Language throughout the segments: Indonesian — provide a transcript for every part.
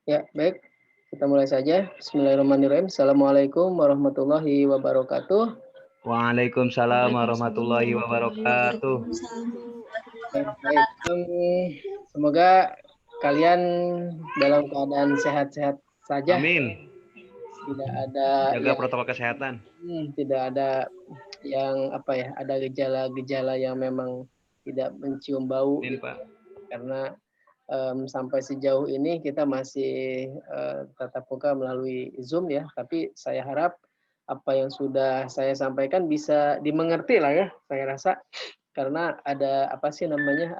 Ya, baik. Kita mulai saja. Bismillahirrahmanirrahim. Assalamualaikum warahmatullahi wabarakatuh. Waalaikumsalam warahmatullahi wabarakatuh. Baik. Semoga kalian dalam keadaan sehat-sehat saja. Amin. Tidak ada Jaga protokol kesehatan. tidak ada yang ada gejala-gejala yang memang tidak mencium bau. Amin, Pak. Karena sampai sejauh ini kita masih tatap muka melalui Zoom ya, tapi saya harap apa yang sudah saya sampaikan bisa dimengerti lah ya, saya rasa, karena ada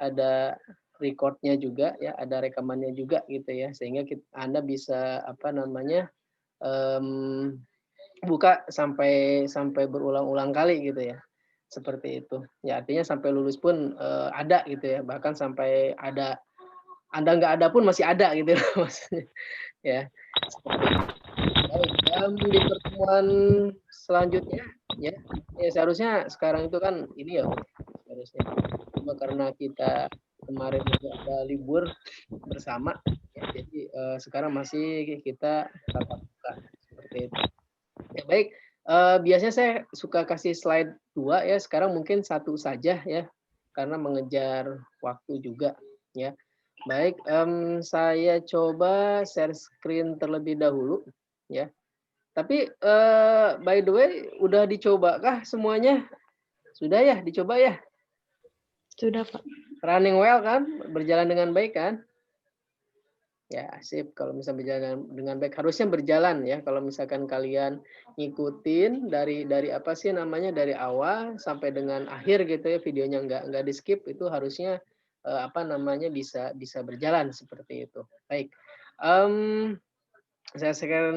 ada recordnya juga ya, ada rekamannya juga gitu ya, sehingga Anda bisa buka sampai berulang-ulang kali gitu ya, seperti itu ya, artinya sampai lulus pun ada gitu ya, bahkan sampai anda nggak ada pun masih ada gitu maksudnya ya. Baik, di pertemuan selanjutnya ya, seharusnya sekarang itu kan ini ya seharusnya, cuma karena kita kemarin juga ada libur bersama ya, jadi sekarang masih kita tatap muka seperti itu. Ya baik, biasanya saya suka kasih slide 2 ya, sekarang mungkin satu saja ya, karena mengejar waktu juga ya. Baik, saya coba share screen terlebih dahulu ya. Tapi by the way, udah dicobakah semuanya? Sudah ya, dicoba ya? Sudah, Pak. Running well kan? Berjalan dengan baik kan? Ya, sip. Kalau misalnya berjalan dengan baik, harusnya berjalan ya. Kalau misalkan kalian ngikutin dari dari awal sampai dengan akhir gitu ya, videonya nggak di skip, itu harusnya bisa berjalan seperti itu. Baik. Saya share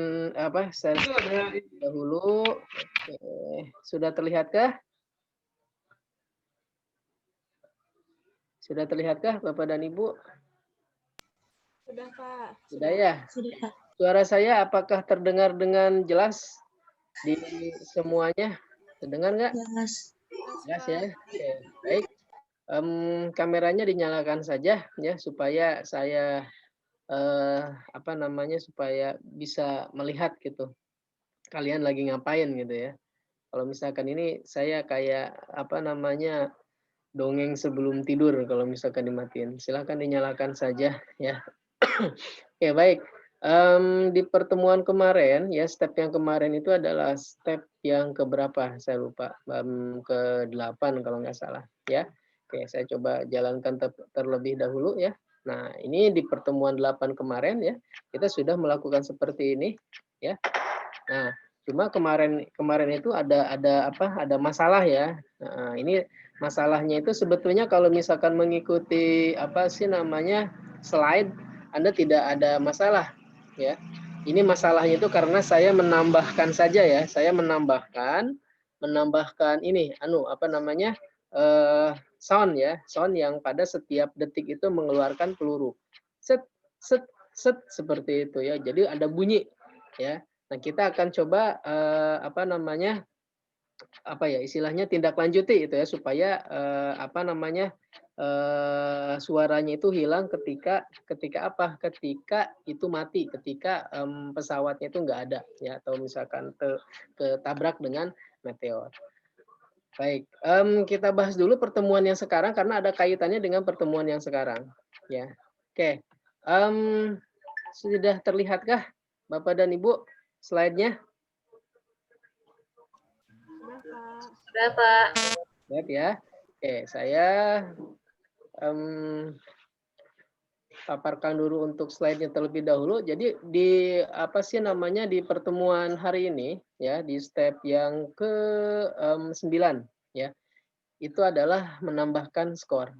dahulu. Oke. Sudah terlihatkah? Sudah terlihatkah Bapak dan Ibu? Sudah, Pak. Sudah ya? Sudah, Pak. Suara saya apakah terdengar dengan jelas di semuanya? Terdengar nggak? Jelas. Jelas ya. Oke, baik. Kameranya dinyalakan saja ya supaya saya supaya bisa melihat gitu. Kalian lagi ngapain gitu ya. Kalau misalkan ini saya kayak dongeng sebelum tidur kalau misalkan dimatiin. Silahkan dinyalakan saja ya. Oke, baik. Di pertemuan kemarin ya, step yang kemarin itu adalah step yang keberapa? Saya lupa. Ke-8 kalau nggak salah ya. Oke, saya coba jalankan terlebih dahulu ya. Nah, ini di pertemuan 8 kemarin ya, kita sudah melakukan seperti ini ya. Nah, cuma kemarin itu ada masalah ya. Nah, ini masalahnya itu sebetulnya kalau misalkan mengikuti slide, Anda tidak ada masalah ya. Ini masalahnya itu karena saya menambahkan saja ya. Saya menambahkan ini sound ya, sound yang pada setiap detik itu mengeluarkan peluru. Set set set seperti itu ya. Jadi ada bunyi ya. Nah, kita akan coba istilahnya tindak lanjuti itu ya supaya suaranya itu hilang ketika ketika itu mati, ketika pesawatnya itu nggak ada ya, atau misalkan ketabrak dengan meteor. Baik, kita bahas dulu pertemuan yang sekarang karena ada kaitannya dengan pertemuan yang sekarang ya. Oke, sudah terlihatkah Bapak dan Ibu slide-nya? Sudah, Pak. Sudah, Pak. Lihat ya. Oke, saya paparkan dulu untuk slide-nya terlebih dahulu. Jadi di di pertemuan hari ini ya, di step yang ke-9 ya. Itu adalah menambahkan skor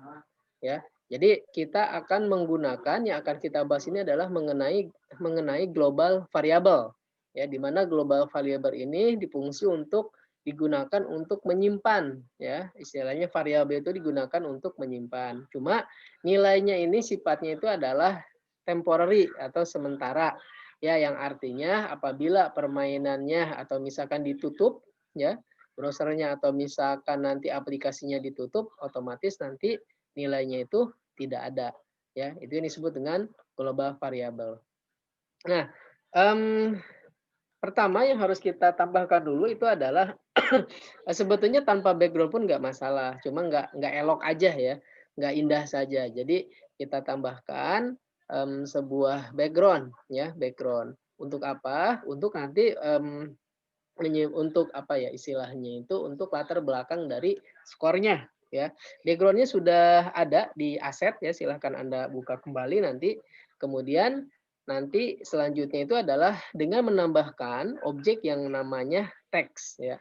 ya. Jadi kita akan menggunakan, yang akan kita bahas ini adalah mengenai global variable ya, di mana global variable ini difungsi untuk digunakan untuk menyimpan ya, istilahnya variabel itu digunakan untuk menyimpan. Cuma nilainya ini sifatnya itu adalah temporary atau sementara ya, yang artinya apabila permainannya atau misalkan ditutup ya, browsernya atau misalkan nanti aplikasinya ditutup, otomatis nanti nilainya itu tidak ada ya. Itu yang disebut dengan global variable. Nah, mmm, pertama yang harus kita tambahkan dulu itu adalah sebetulnya tanpa background pun nggak masalah, cuma nggak elok aja ya, nggak indah saja. Jadi kita tambahkan, sebuah background ya, background. Untuk apa? Untuk nanti, untuk apa ya istilahnya itu, untuk latar belakang dari skornya ya. Background-nya sudah ada di aset ya, silahkan Anda buka kembali nanti. Kemudian nanti selanjutnya itu adalah dengan menambahkan objek yang namanya teks ya.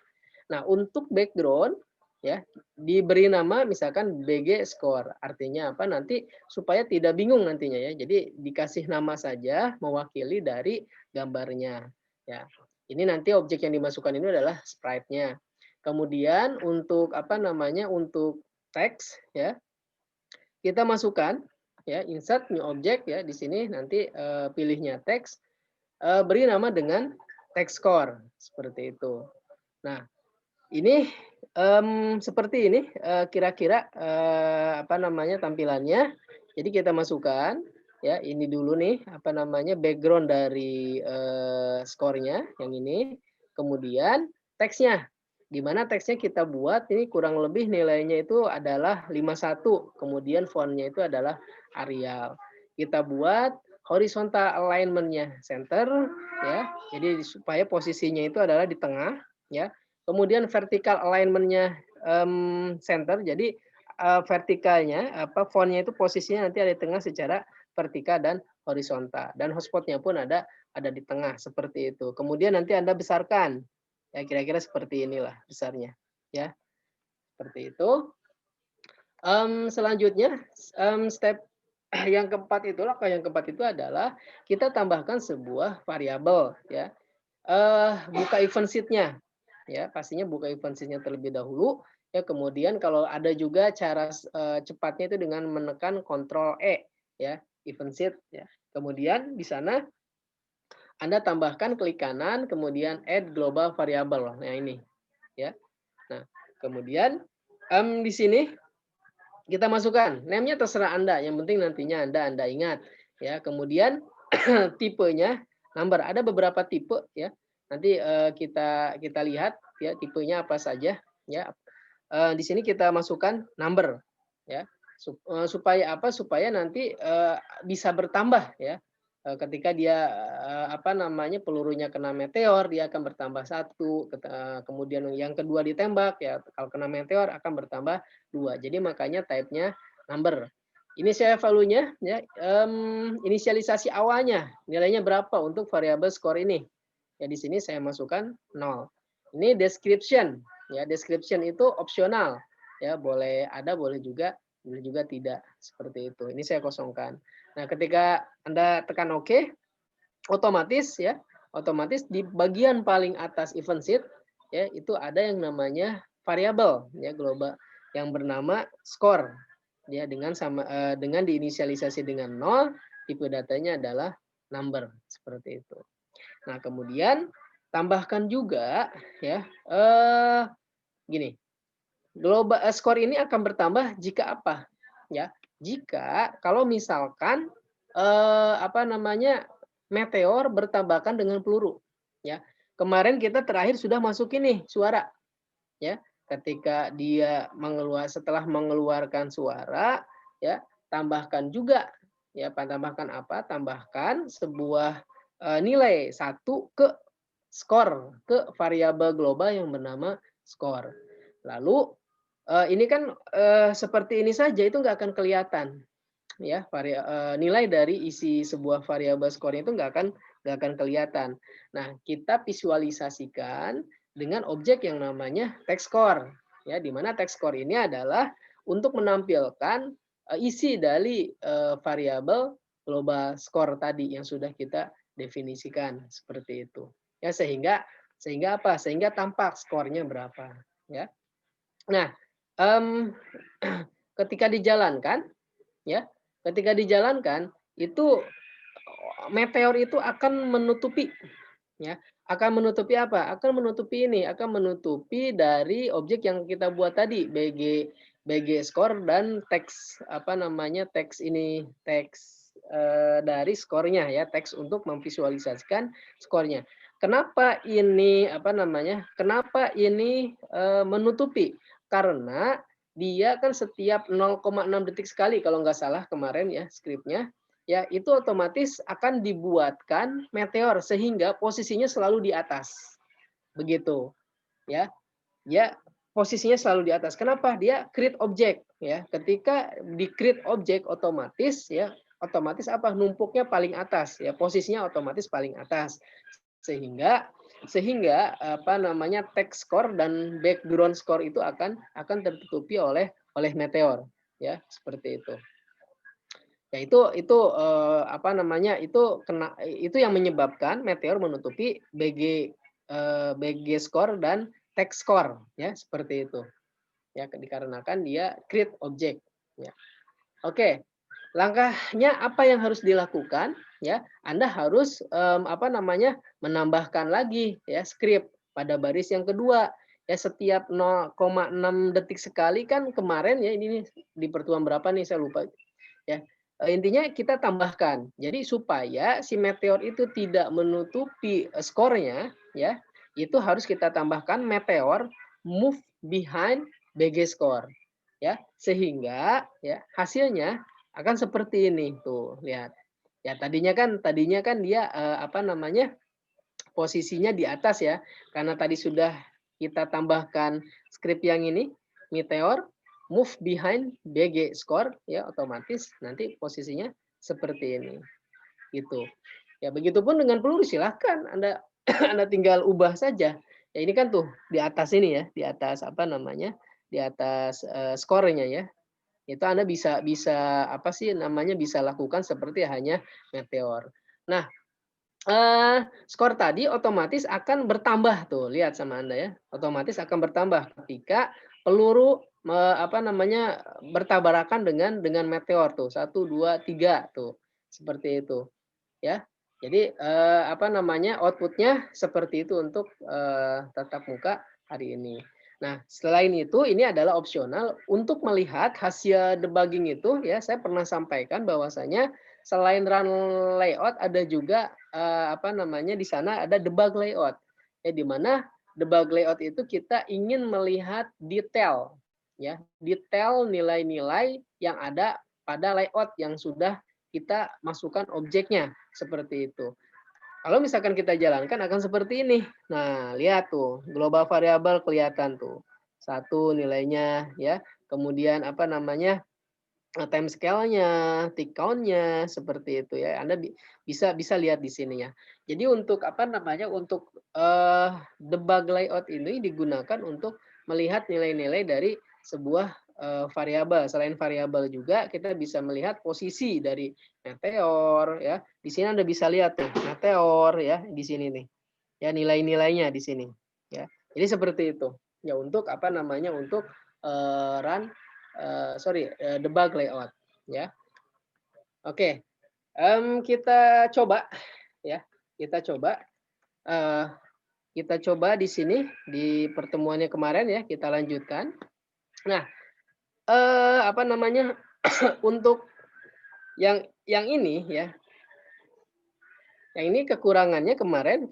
Nah, untuk background ya diberi nama misalkan BG score. Artinya apa? Nanti supaya tidak bingung nantinya ya. Jadi dikasih nama saja mewakili dari gambarnya ya. Ini nanti objek yang dimasukkan ini adalah sprite-nya. Kemudian untuk apa namanya, untuk teks ya, kita masukkan ya, insert new object ya, di sini nanti pilihnya teks, beri nama dengan text score seperti itu. Nah, ini seperti ini kira-kira apa namanya tampilannya. Jadi kita masukkan ya, ini dulu nih apa namanya background dari skornya yang ini, kemudian teksnya. Di mana teksnya kita buat ini kurang lebih nilainya itu adalah 51, kemudian fontnya itu adalah Arial. Kita buat horizontal alignment-nya center ya. Jadi supaya posisinya itu adalah di tengah ya. Kemudian vertical alignment-nya center. Jadi vertikalnya apa fontnya itu posisinya nanti ada di tengah secara vertikal dan horizontal. Dan hotspotnya pun ada di tengah seperti itu. Kemudian nanti Anda besarkan. Ya kira-kira seperti inilah besarnya. Ya, seperti itu. Selanjutnya step yang keempat itu, langkah yang keempat itu adalah kita tambahkan sebuah variabel ya. Buka event sheet-nya ya, pastinya buka event sheet-nya terlebih dahulu ya, kemudian kalau ada juga cara cepatnya itu dengan menekan Ctrl E ya, event sheet ya. Kemudian di sana Anda tambahkan klik kanan kemudian add global variable. Nah ini ya. Nah, kemudian di sini kita masukkan name-nya terserah Anda, yang penting nantinya Anda ingat ya. Kemudian tipenya number, ada beberapa tipe ya. Nanti kita lihat ya tipenya apa saja ya. Di sini kita masukkan number ya. Supaya apa? Supaya nanti bisa bertambah ya. Ketika dia apa namanya pelurunya kena meteor dia akan bertambah 1, kemudian yang kedua ditembak ya kalau kena meteor akan bertambah 2. Jadi makanya type-nya number. Ini saya value-nya ya, inisialisasi awalnya nilainya berapa untuk variabel skor ini. Ya di sini saya masukkan 0. Ini description ya, description itu opsional ya, boleh ada boleh juga tidak seperti itu. Ini saya kosongkan. Nah, ketika Anda tekan OK, otomatis ya, otomatis di bagian paling atas event sheet ya, itu ada yang namanya variabel ya global yang bernama score ya, dengan diinisialisasi dengan 0, tipe datanya adalah number seperti itu. Nah, kemudian tambahkan juga ya gini. Global score ini akan bertambah jika apa? Ya, jika kalau misalkan apa namanya meteor bertabrakan dengan peluru, ya. Kemarin kita terakhir sudah masukin nih suara, ya. Ketika dia setelah mengeluarkan suara, ya, tambahkan juga, ya, tambahkan apa? Tambahkan sebuah nilai 1 ke skor, ke variabel global yang bernama skor. Lalu ini kan seperti ini saja itu nggak akan kelihatan ya, nilai dari isi sebuah variabel skor itu nggak akan kelihatan. Nah, kita visualisasikan dengan objek yang namanya text score ya, di mana text score ini adalah untuk menampilkan isi dari variabel global score tadi yang sudah kita definisikan seperti itu. Ya, sehingga apa? Sehingga tampak skornya berapa ya. Nah, ketika dijalankan ya, ketika dijalankan itu meteor itu akan menutupi ya, akan menutupi apa? Akan menutupi ini, akan menutupi dari objek yang kita buat tadi BG score dan teks apa namanya teks ini teks dari skornya ya, teks untuk memvisualisasikan skornya. Kenapa ini apa namanya? Kenapa ini menutupi? Karena dia kan setiap 0,6 detik sekali kalau nggak salah kemarin ya skripnya, ya itu otomatis akan dibuatkan meteor sehingga posisinya selalu di atas. Begitu, ya. Ya, posisinya selalu di atas. Kenapa? Dia create object ya. Ketika di create object otomatis ya, otomatis apa? Numpuknya paling atas ya, posisinya otomatis paling atas. Sehingga apa namanya? Text score dan background score itu akan tertutupi oleh meteor ya, seperti itu. Ya itu apa namanya? Itu yang menyebabkan meteor menutupi BG score dan text score ya, seperti itu. Ya, dikarenakan dia create object ya. Oke. Langkahnya apa yang harus dilakukan ya? Anda harus apa namanya? Menambahkan lagi ya script pada baris yang kedua. Ya setiap 0,6 detik sekali kan kemarin ya ini nih, di pertemuan berapa nih saya lupa ya. Intinya kita tambahkan. Jadi supaya si meteor itu tidak menutupi skornya ya, itu harus kita tambahkan meteor move behind BG score ya, sehingga ya hasilnya akan seperti ini tuh, lihat. Ya tadinya kan dia apa namanya? Posisinya di atas ya. Karena tadi sudah kita tambahkan script yang ini, meteor move behind BG score ya, otomatis nanti posisinya seperti ini. Gitu. Ya begitupun dengan peluru, silahkan Anda Anda tinggal ubah saja. Ya ini kan tuh di atas ini ya, di atas apa namanya? Di atas skornya ya. Itu Anda bisa bisa apa sih namanya? Bisa lakukan seperti hanya meteor. Nah, skor tadi otomatis akan bertambah tuh, lihat sama Anda ya. Otomatis akan bertambah ketika peluru apa namanya? Bertabarakan dengan meteor tuh. 1, 2, 3 tuh. Seperti itu, ya. Jadi apa namanya? Outputnya seperti itu untuk tatap muka hari ini. Nah, selain itu ini adalah opsional untuk melihat hasil debugging itu ya, saya pernah sampaikan bahwasanya selain run layout ada juga apa namanya? Di sana ada debug layout. Ya di mana debug layout itu kita ingin melihat detail ya, detail nilai-nilai yang ada pada layout yang sudah kita masukkan objeknya seperti itu. Kalau misalkan kita jalankan akan seperti ini. Nah, lihat tuh, global variable kelihatan tuh. Satu nilainya ya. Kemudian apa namanya? Time scale-nya, tick count-nya seperti itu ya. Anda bisa lihat di sini ya. Jadi untuk apa namanya? Untuk debug layout ini digunakan untuk melihat nilai-nilai dari sebuah variabel. Selain variabel juga kita bisa melihat posisi dari meteor ya. Di sini Anda bisa lihat tuh meteor ya di sini nih. Ya nilai-nilainya di sini ya. Jadi seperti itu. Ya untuk apa namanya? Untuk run debug layout ya. Oke. Kita coba ya. Kita coba di sini di pertemuannya kemarin ya, kita lanjutkan. Nah, apa namanya? Untuk yang ini ya. Yang ini kekurangannya kemarin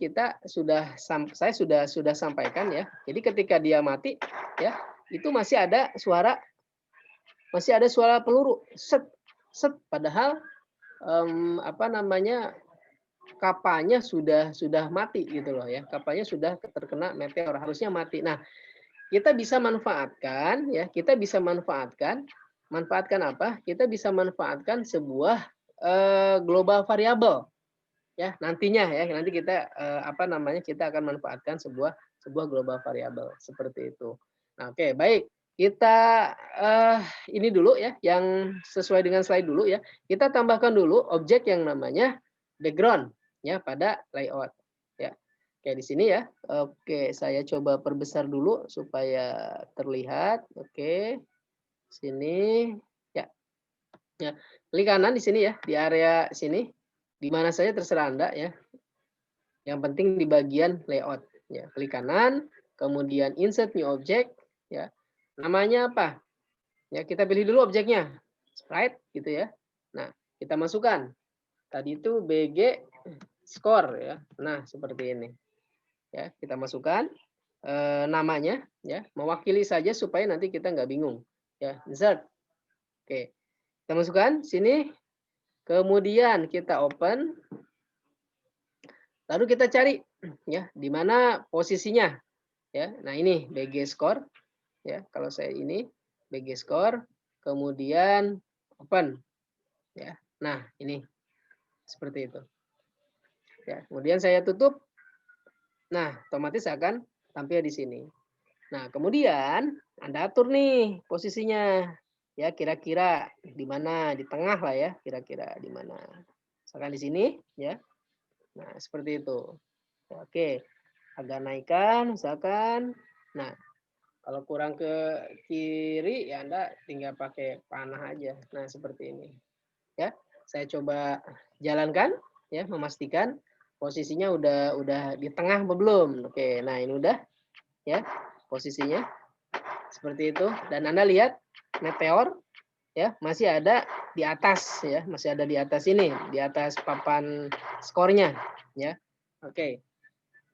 saya sudah sampaikan ya. Jadi ketika dia mati ya, itu masih ada suara peluru set set, padahal apa namanya? Kapalnya sudah mati gitu loh ya. Kapalnya sudah terkena meteor, harusnya mati. Nah, kita bisa manfaatkan ya, manfaatkan apa? Kita bisa manfaatkan sebuah global variable ya, nantinya ya. Nanti kita apa namanya? Kita akan manfaatkan sebuah global variable seperti itu. Nah, oke, baik. Kita ini dulu ya, yang sesuai dengan slide dulu ya. Kita tambahkan dulu objek yang namanya background ya pada layout ya. Oke, di sini ya. Oke, saya coba perbesar dulu supaya terlihat. Oke. Sini ya. Ya. Klik kanan di sini ya, di area sini. Di mana saja terserah Anda ya. Yang penting di bagian layout ya. Klik kanan, kemudian insert new object ya. Namanya apa? Ya, kita pilih dulu objeknya. Sprite gitu ya. Nah, kita masukkan. tadi itu BG skor ya. Nah, seperti ini. Ya, kita masukkan namanya ya, mewakili saja supaya nanti kita nggak bingung. Ya, insert. Oke. Kita masukkan sini. Kemudian kita open. Lalu kita cari ya, di mana posisinya. Ya. Nah, ini BG score ya. Kalau saya ini BG score, kemudian open. Ya. Nah, ini seperti itu. Ya, kemudian saya tutup. Nah, otomatis akan tampil di sini. Nah, kemudian Anda atur nih posisinya. Ya, kira-kira di mana? Di tengah lah ya, kira-kira di mana. Misalkan di sini, ya. Nah, seperti itu. Oke, agak naikkan, misalkan. Nah, kalau kurang ke kiri, ya Anda tinggal pakai panah aja. Nah, seperti ini. Ya, saya coba jalankan, ya, memastikan posisinya udah di tengah apa belum. Oke, nah ini udah, ya, posisinya seperti itu. Dan Anda lihat meteor ya masih ada di atas ya, masih ada di atas ini, di atas papan skornya ya. Oke.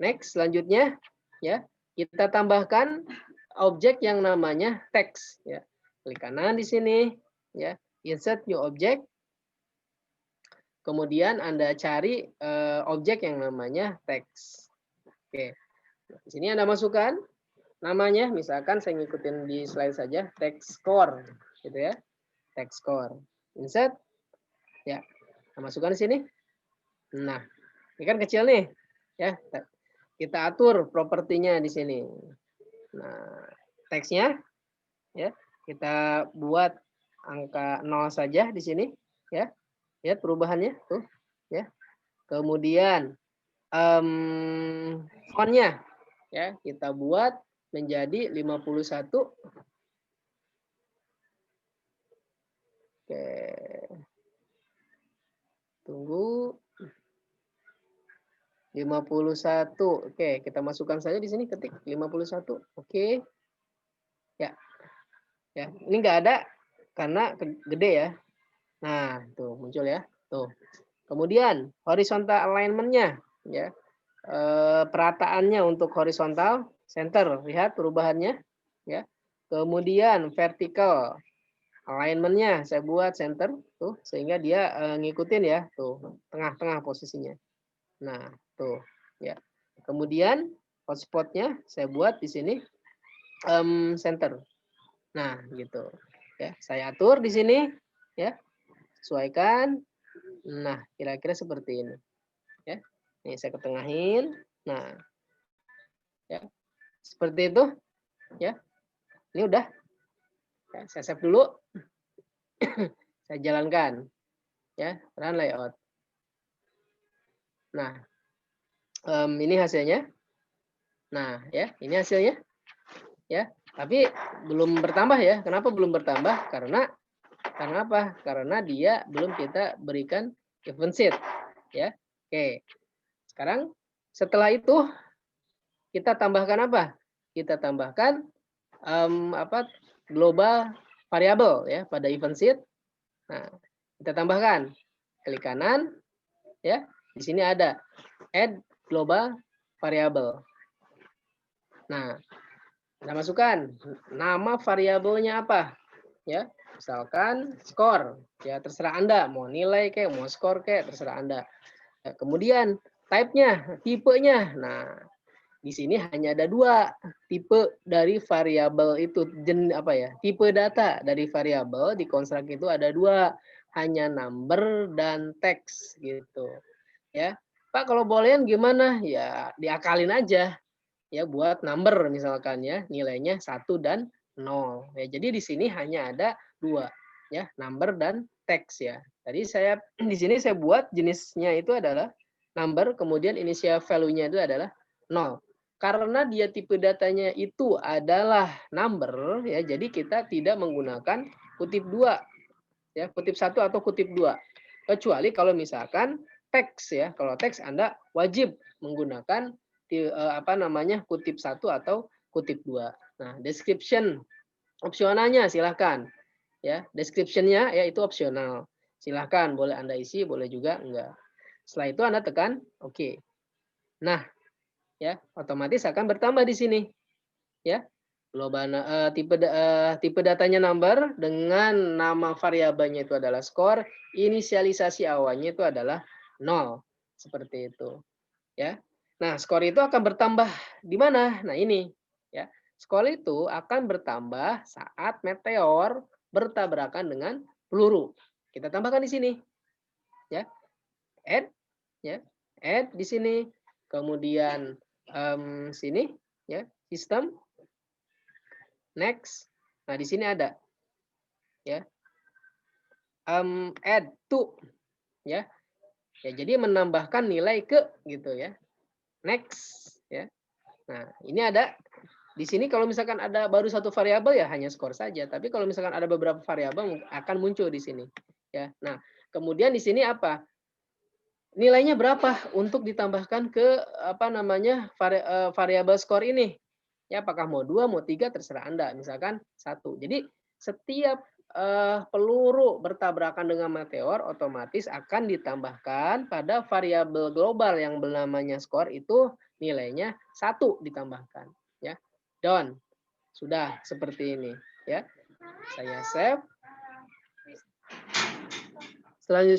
Next, selanjutnya ya, kita tambahkan objek yang namanya teks ya. Klik kanan di sini ya, insert new object. Kemudian Anda cari objek yang namanya teks. Oke. Di sini Anda masukkan namanya, misalkan saya ngikutin di slide saja, text score gitu ya. Text score. Insert. Ya. Nah, masukkan di sini. Nah, ini kan kecil nih. Ya. Kita atur propertinya di sini. Nah, teksnya ya, kita buat angka 0 saja di sini ya. Lihat perubahannya tuh ya. Kemudian fontnya ya, kita buat menjadi 51. Oke. Tunggu. 51. Oke, kita masukkan saja di sini, ketik 51. Oke. Ya. Ya, ini enggak ada karena gede ya. Nah, tuh muncul ya. Tuh. Kemudian horizontal alignment-nya ya. Perataannya untuk horizontal center, lihat perubahannya ya. Kemudian vertical alignment-nya saya buat center tuh sehingga dia ngikutin ya, tuh tengah-tengah posisinya. Nah, tuh ya. Kemudian hotspot-nya saya buat di sini center. Nah, gitu. Ya, saya atur di sini ya. Sesuaikan. Nah, kira-kira seperti ini. Ya. Ini saya ketengahin. Nah, ya. Seperti itu ya. Ini udah. Ya, saya save dulu. Saya jalankan. Ya, run layout. Nah, ini hasilnya. Nah, ya, ini hasilnya. Ya, tapi belum bertambah ya. Kenapa belum bertambah? Karena apa? Karena dia belum kita berikan event sheet. Ya. Oke. Sekarang setelah itu kita tambahkan apa? Kita tambahkan global variable ya pada event sheet. Nah, kita tambahkan. Klik kanan ya. Di sini ada add global variable. Nah, kita masukkan nama variabelnya apa? Ya, misalkan skor. Ya, terserah Anda mau nilai kayak, mau skor kayak, terserah Anda. Ya, kemudian type-nya, tipenya. Nah, di sini hanya ada 2 tipe dari variabel itu, tipe data dari variabel di konstruk itu ada 2, hanya number dan teks gitu. Ya. Pak, kalau bolehan gimana? Ya, diakalin aja. Ya, buat number misalkan ya, nilainya 1 dan 0. Ya, jadi di sini hanya ada 2 ya, number dan teks ya. Tadi saya di sini saya buat jenisnya itu adalah number, kemudian initial value-nya itu adalah 0. Karena dia tipe datanya itu adalah number ya, jadi kita tidak menggunakan kutip 2 ya, kutip 1 atau kutip 2. Kecuali kalau misalkan teks ya. Kalau teks Anda wajib menggunakan kutip 1 atau kutip 2. Nah, description opsionalnya silahkan ya. Description-nya ya itu opsional. Silahkan, boleh Anda isi, boleh juga enggak. Setelah itu Anda tekan oke. Nah, ya, otomatis akan bertambah di sini. Ya. Tipe datanya number dengan nama variabelnya itu adalah skor, inisialisasi awalnya itu adalah 0. Seperti itu. Ya. Nah, skor itu akan bertambah di mana? Nah, ini, ya. Skor itu akan bertambah saat meteor bertabrakan dengan peluru. Kita tambahkan di sini. Ya. Add, ya. Add di sini. Kemudian sini, ya, sistem. Next. Nah, di sini ada, ya. Add to, ya. Ya, jadi menambahkan nilai ke gitu ya. Next, ya. Nah, ini ada di sini kalau misalkan ada baru satu variabel ya hanya skor saja, tapi kalau misalkan ada beberapa variabel akan muncul di sini, ya. Nah, kemudian di sini apa? Nilainya berapa untuk ditambahkan ke apa namanya variabel skor ini? Ya, apakah mau 2, mau 3 terserah Anda, misalkan 1. Jadi setiap peluru bertabrakan dengan meteor otomatis akan ditambahkan pada variabel global yang bernamanya skor itu nilainya 1 ditambahkan, ya. Done. Sudah seperti ini, ya. Saya save.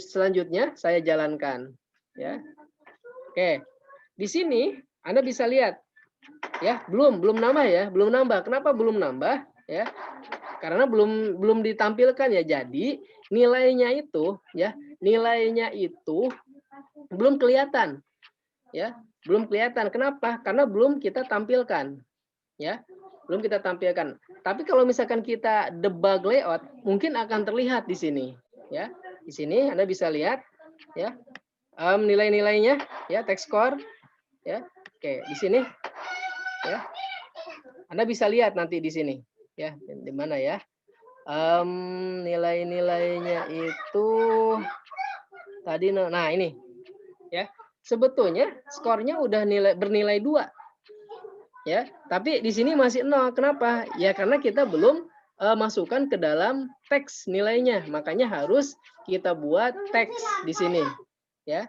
Selanjutnya saya jalankan, ya. Oke. Di sini Anda bisa lihat, ya, belum nambah ya, belum nambah. Kenapa belum nambah? Ya, karena belum ditampilkan ya. Jadi nilainya itu, ya, nilainya itu belum kelihatan, ya, belum kelihatan. Kenapa? Karena belum kita tampilkan, ya, belum kita tampilkan. Tapi kalau misalkan kita debug layout, mungkin akan terlihat di sini, ya. Di sini Anda bisa lihat, ya, nilai-nilainya, ya, text score, ya. Oke, di sini, ya. Anda bisa lihat nanti di sini, ya, di mana ya? Nilai-nilainya itu tadi, nah ini, ya. Sebetulnya skornya udah bernilai 2, ya. Tapi di sini masih 0. Kenapa? Ya karena kita belum masukkan ke dalam teks nilainya. Makanya harus kita buat teks di sini, ya.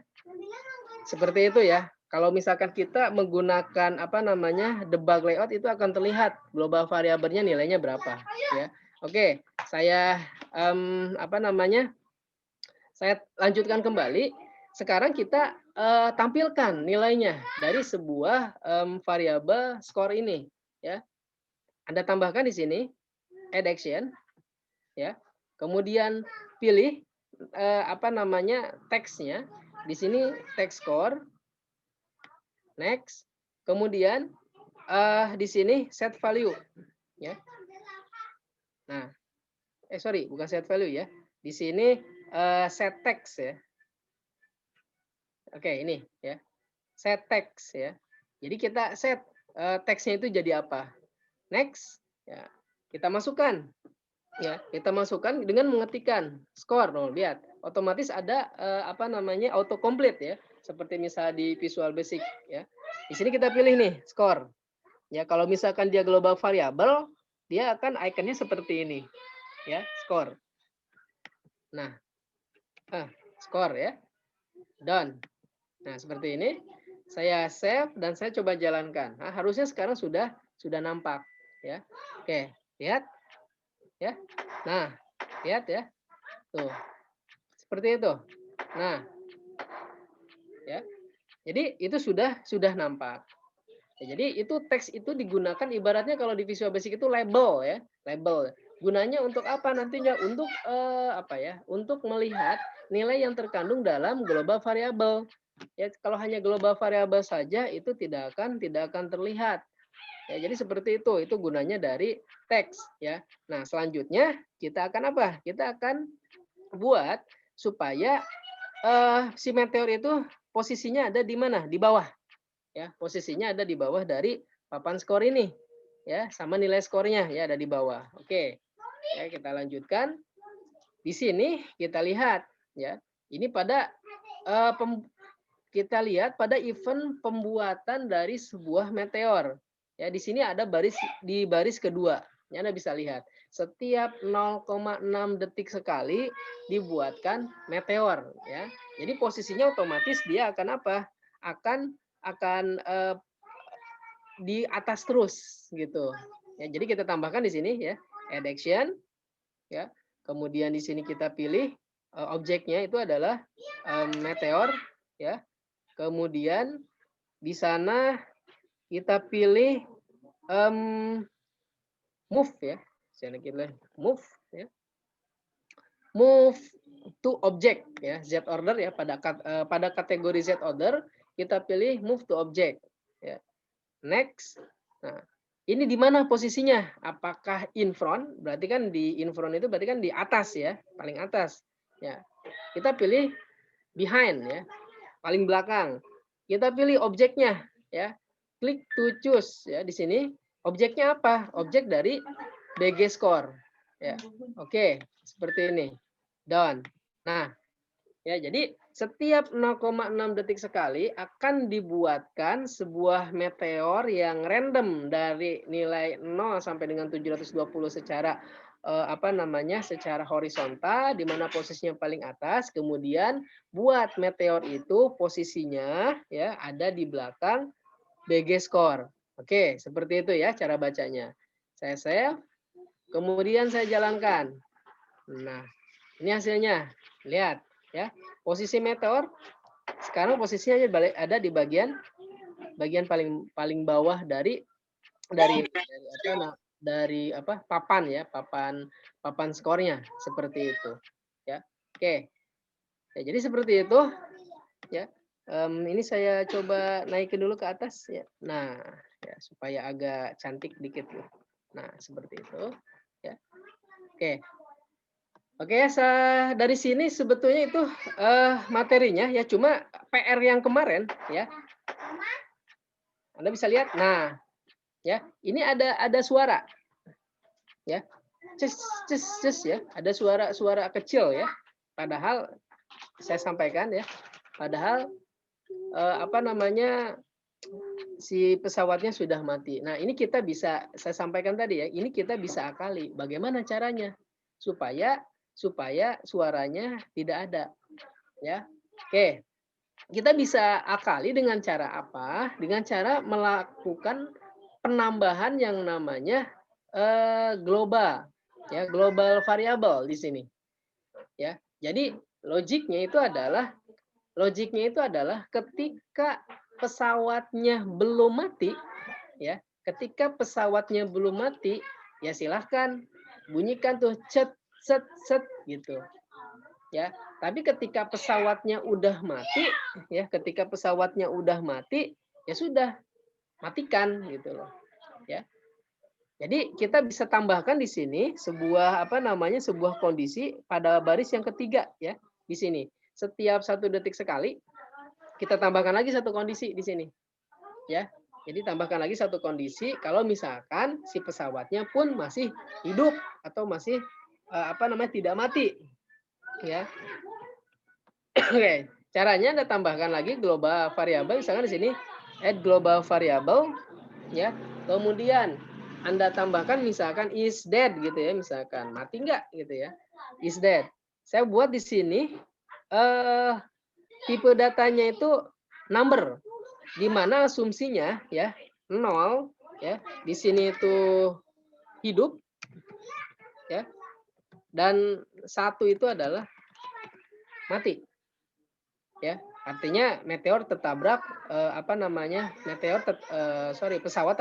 Seperti itu ya. Kalau misalkan kita menggunakan apa namanya debug layout itu akan terlihat global variabelnya nilainya berapa, ya. Oke, saya apa namanya? Saya lanjutkan kembali. Sekarang kita tampilkan nilainya dari sebuah variabel skor ini, ya. Anda tambahkan di sini add action, ya. Kemudian pilih apa namanya teksnya. Di sini text score. Next. Kemudian di sini set value, ya. Nah, sorry, bukan set value ya. Di sini set text ya. Oke, ini ya. Set text ya. Jadi kita set teksnya itu jadi apa? Next, ya. Kita masukkan, ya. Kita masukkan dengan mengetikkan skor. Oh, lihat, otomatis ada apa namanya auto complete ya. Seperti misalnya di Visual Basic ya. Di sini kita pilih nih skor. Ya, kalau misalkan dia global variable, dia akan ikonnya seperti ini. Ya, skor. Nah, skor ya. Done. Nah, seperti ini. Saya save dan saya coba jalankan. Nah, harusnya sekarang sudah nampak, ya. Oke, lihat. Ya. Nah, lihat ya. Tuh. Seperti itu. Nah. Ya. Jadi itu sudah nampak. Ya, jadi itu teks itu digunakan ibaratnya kalau di Visual Basic itu label ya, label. Gunanya untuk apa nantinya? Untuk apa ya? Untuk melihat nilai yang terkandung dalam global variable. Ya, kalau hanya global variable saja itu tidak akan terlihat. Ya, jadi seperti itu gunanya dari teks ya. Nah, selanjutnya kita akan apa? Kita akan buat supaya si meteor itu posisinya ada di mana? Di bawah. Ya, posisinya ada di bawah dari papan skor ini. Ya, sama nilai skornya ya ada di bawah. Oke. Ya, kita lanjutkan. Di sini kita lihat ya. Ini pada kita lihat pada event pembuatan dari sebuah meteor. Ya, di sini ada di baris kedua. Ya, Anda bisa lihat. setiap 0,6 detik sekali dibuatkan meteor ya. Jadi posisinya otomatis dia akan apa? Akan di atas terus gitu. Ya, jadi kita tambahkan di sini ya, add action ya. Kemudian di sini kita pilih objeknya itu adalah meteor ya. Kemudian di sana kita pilih move ya. Saya pilih move ya. Move to object ya, Z order ya, pada kategori Z order kita pilih move to object ya. Next. Nah, ini di mana posisinya? Apakah in front? Berarti kan di in front itu berarti kan di atas ya, paling atas. Ya. Kita pilih behind ya, paling belakang. Kita pilih objeknya ya. Klik to choose ya di sini. Objeknya apa? Objek dari BG score. Ya. Oke, seperti ini. Done. Nah, ya, jadi setiap 0,6 detik sekali akan dibuatkan sebuah meteor yang random dari nilai 0 sampai dengan 720 secara secara horizontal di mana posisinya paling atas, kemudian buat meteor itu posisinya ya ada di belakang BG score. Oke, seperti itu ya cara bacanya. Saya save, kemudian saya jalankan. Nah, ini hasilnya. Lihat ya. Posisi meteor sekarang posisinya ada di bagian paling bawah dari papan ya, papan skornya seperti itu ya. Oke. Ya, jadi seperti itu ya. Ini saya coba naikin dulu ke atas ya. Nah, ya supaya agak cantik dikit nih. Nah, seperti itu ya. Oke. Oke, dari sini sebetulnya itu materinya ya, cuma PR yang kemarin ya. Anda bisa lihat. Nah, ya, ini ada suara. Ya. Ces ces ces ya, ada suara kecil ya. Padahal saya sampaikan ya. Padahal si pesawatnya sudah mati. Nah, ini kita bisa saya sampaikan tadi ya, ini kita bisa akali. Bagaimana caranya? Supaya suaranya tidak ada. Ya. Oke. Kita bisa akali dengan cara apa? Dengan cara melakukan penambahan yang namanya global ya, global variable di sini. Ya. Jadi logiknya itu adalah ketika pesawatnya belum mati ya, ketika pesawatnya belum mati ya silahkan bunyikan tuh cet set set gitu ya. Tapi ketika pesawatnya udah mati ya, ketika pesawatnya udah mati ya sudah, matikan gitu loh ya. Jadi kita bisa tambahkan di sini sebuah sebuah kondisi pada baris yang ketiga ya. Di sini setiap 1 detik sekali kita tambahkan lagi satu kondisi di sini ya. Jadi tambahkan lagi satu kondisi kalau misalkan si pesawatnya pun masih hidup atau masih tidak mati ya. Oke, caranya Anda tambahkan lagi global variable, misalkan di sini add global variable ya. Kemudian Anda tambahkan misalkan is dead gitu ya, misalkan mati enggak gitu ya. Is dead. Saya buat di sini tipe datanya itu number, di mana asumsinya ya 0 ya, di sini itu hidup ya, dan 1 itu adalah mati ya. Artinya meteor tertabrak pesawat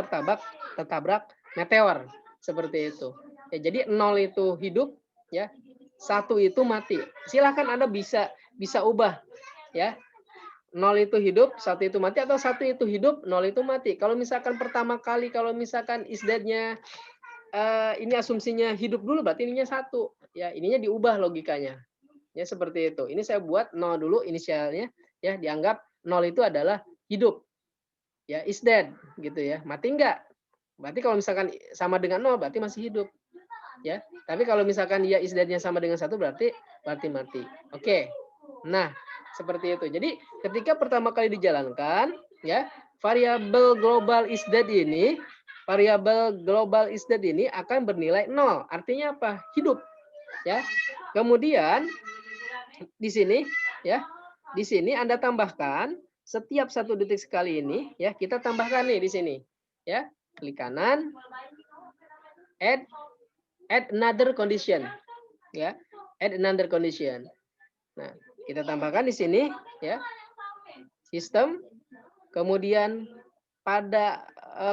tertabrak meteor seperti itu ya. Jadi 0 itu hidup ya, 1 itu mati. Silakan Anda bisa ubah ya, 0 itu hidup, 1 itu mati, atau 1 itu hidup, 0 itu mati. Kalau misalkan pertama kali, kalau misalkan is dead-nya ini asumsinya hidup dulu, berarti ininya 1. Ya, ininya diubah logikanya. Ya, seperti itu. Ini saya buat 0 dulu inisialnya, ya, dianggap 0 itu adalah hidup. Ya, is dead gitu ya. Mati enggak? Berarti kalau misalkan sama dengan 0 berarti masih hidup. Ya. Tapi kalau misalkan dia is dead-nya sama dengan 1 berarti mati. Oke. Nah, seperti itu. Jadi ketika pertama kali dijalankan ya, variabel global is dead ini variabel global is dead ini akan bernilai 0. Artinya apa? Hidup. Ya. Kemudian di sini ya, di sini Anda tambahkan setiap 1 detik sekali ini ya, kita tambahkan nih di sini. Ya, klik kanan, add another condition. Ya, add another condition. Nah, kita tambahkan di sini ya. Sistem, kemudian pada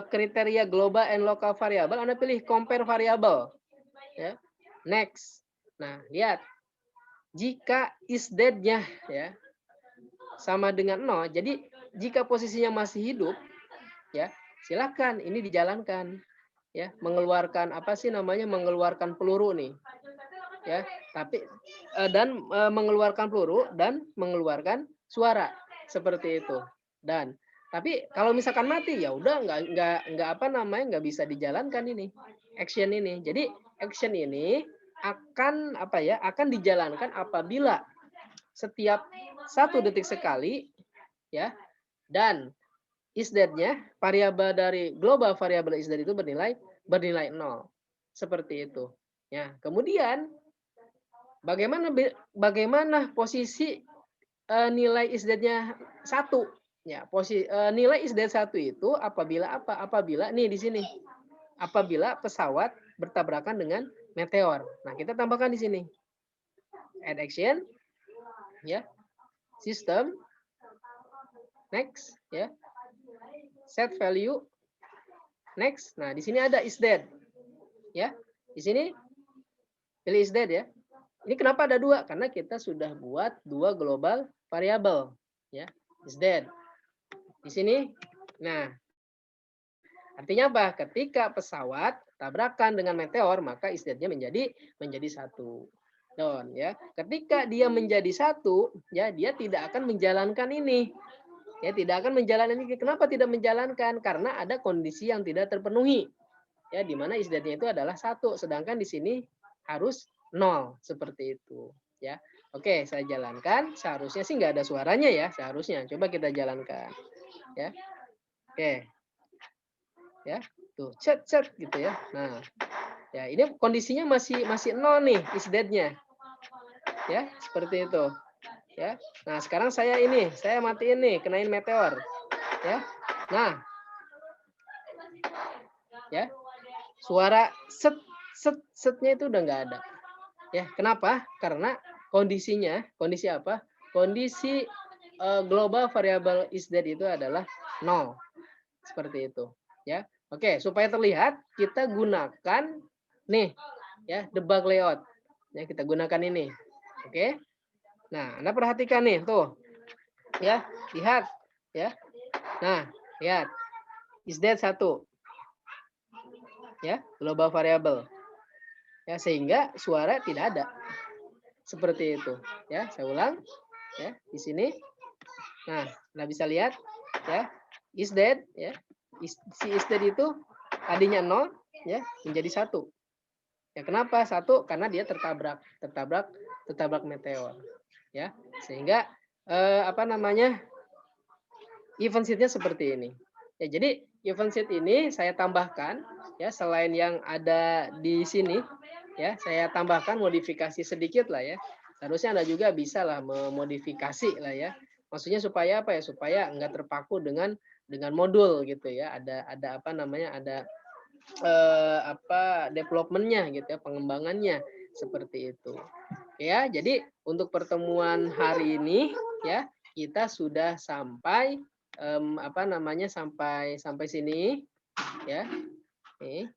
kriteria global and local variable Anda pilih compare variable. Ya. Next. Nah, lihat. Jika is dead-nya ya sama dengan 0, jadi jika posisinya masih hidup ya, silakan ini dijalankan ya, mengeluarkan apa sih namanya, mengeluarkan peluru nih. Ya, tapi mengeluarkan peluru dan mengeluarkan suara seperti itu. Dan tapi kalau misalkan mati ya udah nggak apa namanya, nggak bisa dijalankan ini action ini. Jadi action ini akan apa ya, akan dijalankan apabila setiap 1 detik sekali ya, dan is dead-nya variabel dari global variable is dead itu bernilai 0 seperti itu ya. Kemudian bagaimana posisi nilai is dead-nya 1 ya, nilai is dead 1 itu apabila apa, apabila nih di sini, apabila pesawat bertabrakan dengan meteor. Nah, kita tambahkan di sini add action ya, system, next ya, set value, next. Nah, di sini ada is dead ya, di sini pilih is dead ya. Ini kenapa ada 2? Karena kita sudah buat 2 global variable ya, is dead di sini. Nah, artinya apa? Ketika pesawat tabrakan dengan meteor, maka is dead-nya menjadi 1. Don ya. Ketika dia menjadi 1, ya dia tidak akan menjalankan ini. Ya, tidak akan menjalankan ini. Kenapa tidak menjalankan? Karena ada kondisi yang tidak terpenuhi. Ya, di mana is dead-nya itu adalah 1, sedangkan di sini harus 0 seperti itu, ya. Oke, saya jalankan. Seharusnya sih nggak ada suaranya ya, seharusnya. Coba kita jalankan. Ya. Oke. Ya, tuh, cet gitu ya. Nah, ya ini kondisinya masih 0 nih is dead-nya. Ya, seperti itu. Ya. Nah, sekarang saya matiin nih, kenain meteor. Ya. Nah. Ya. Suara setnya itu udah nggak ada. Ya, kenapa? Karena kondisi apa? Kondisi global variable is dead itu adalah 0. Seperti itu, ya. Oke, supaya terlihat kita gunakan nih ya, debug layout. Ya, kita gunakan ini. Oke. Nah, Anda perhatikan nih, tuh. Ya, lihat ya. Nah, lihat. Is dead 1. Ya, global variable. Ya, sehingga suara tidak ada. Seperti itu, ya. Saya ulang ya, di sini. Nah, Anda bisa lihat ya, is dead ya. Si is dead itu tadinya 0 ya, menjadi 1. Ya, kenapa 1? Karena dia tertabrak meteor ya. Sehingga apa namanya? Event sheet-nya seperti ini. Ya, jadi event sheet ini saya tambahkan ya, selain yang ada di sini ya, saya tambahkan modifikasi sedikit lah ya. Seharusnya Anda juga bisa lah memodifikasi lah ya. Maksudnya supaya apa ya? Supaya enggak terpaku dengan modul gitu ya. Ada apa namanya? Ada development-nya gitu ya, pengembangannya seperti itu. Ya, jadi untuk pertemuan hari ini ya, kita sudah sampai sampai sini ya. Nih.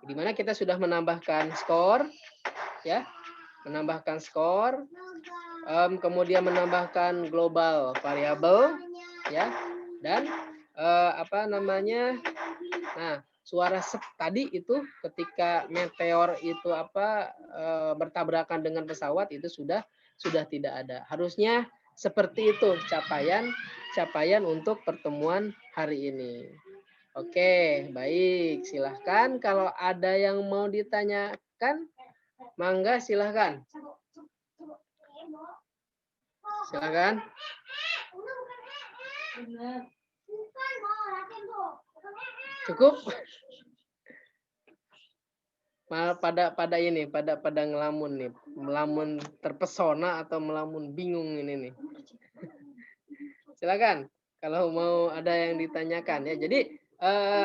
Di mana kita sudah menambahkan skor ya. Menambahkan skor, kemudian menambahkan global variable ya, dan nah, suara tadi itu ketika meteor itu bertabrakan dengan pesawat itu sudah tidak ada. Harusnya seperti itu capaian untuk pertemuan hari ini. Oke, baik. Silahkan kalau ada yang mau ditanyakan, mangga silahkan. Silahkan. Cukup? pada ngelamun nih, melamun terpesona atau melamun bingung ini nih. Silakan kalau mau ada yang ditanyakan ya. Jadi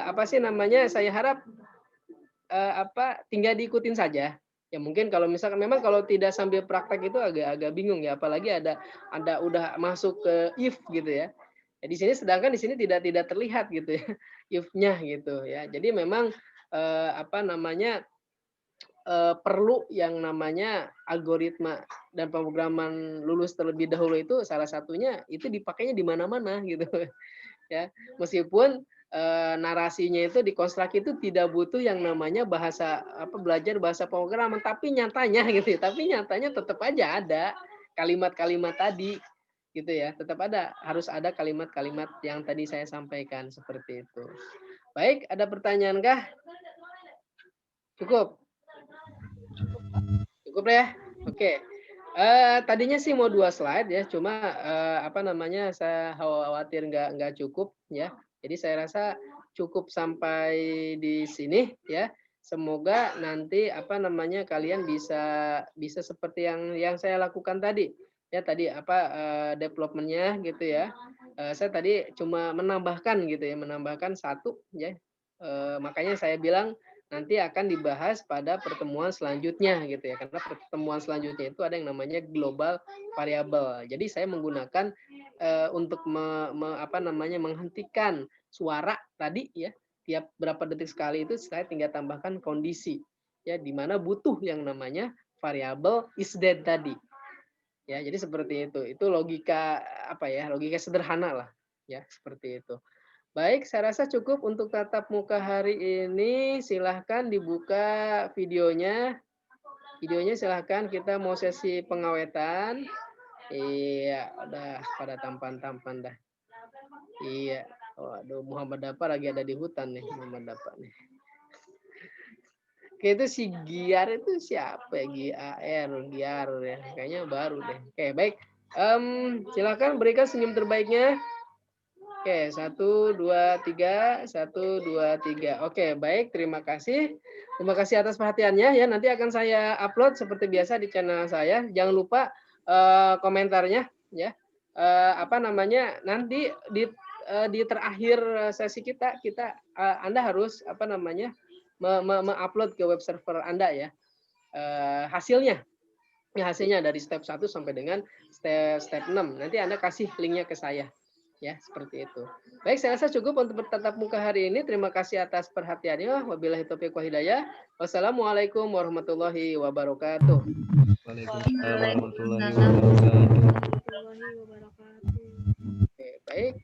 apa sih namanya? Saya harap tinggal diikutin saja. Ya mungkin kalau misalkan memang kalau tidak sambil praktek itu agak bingung ya, apalagi ada udah masuk ke if gitu ya. Ya di sini sedangkan di sini tidak terlihat gitu ya, if-nya gitu ya. Jadi memang perlu yang namanya algoritma dan pemrograman lulus terlebih dahulu itu salah satunya itu dipakainya di mana-mana gitu ya. Meskipun narasinya itu dikonstruksi itu tidak butuh yang namanya belajar bahasa pemrograman, tapi nyatanya gitu ya, tetap aja ada kalimat-kalimat tadi gitu ya, tetap harus ada kalimat-kalimat yang tadi saya sampaikan seperti itu. Baik, ada pertanyaan kah? Cukup? Cukup ya? Oke. Tadinya sih mau 2 slide ya, cuma saya khawatir nggak cukup ya. Jadi saya rasa cukup sampai di sini ya. Semoga nanti kalian bisa seperti yang saya lakukan tadi. Ya tadi development-nya gitu ya. Saya tadi cuma menambahkan gitu ya, menambahkan 1 ya. Makanya saya bilang nanti akan dibahas pada pertemuan selanjutnya gitu ya, karena pertemuan selanjutnya itu ada yang namanya global variable. Jadi saya menggunakan untuk menghentikan suara tadi ya, tiap berapa detik sekali itu saya tinggal tambahkan kondisi ya, di mana butuh yang namanya variabel is dead tadi ya. Jadi seperti itu logika logika sederhana lah ya, seperti itu. Baik, saya rasa cukup untuk tatap muka hari ini. Silahkan dibuka videonya. Videonya silahkan, kita mau sesi pengawetan. Iya, udah pada tampan-tampan dah. Iya, waduh, Muhammad Dapa lagi ada di hutan nih, Muhammad Dapa nih. Oke, itu si Giar itu siapa ya? Giar ya, kayaknya baru deh. Oke, baik. Silahkan berikan senyum terbaiknya. Oke, 1, 2, 3, 1, 2, 3. Oke, baik, terima kasih. Terima kasih atas perhatiannya ya. Nanti akan saya upload seperti biasa di channel saya. Jangan lupa komentarnya ya. Nanti di terakhir sesi kita Anda harus mengupload ke web server Anda ya. Hasilnya. Ya, hasilnya dari step 1 sampai dengan step 6. Nanti Anda kasih linknya ke saya. Ya, seperti itu. Baik, saya rasa cukup untuk bertatap muka hari ini. Terima kasih atas perhatiannya. Wabillahi taufiq wal hidayah. Wassalamualaikum warahmatullahi wabarakatuh. Waalaikumsalam warahmatullahi wabarakatuh. Warahmatullahi wabarakatuh. Oke, baik.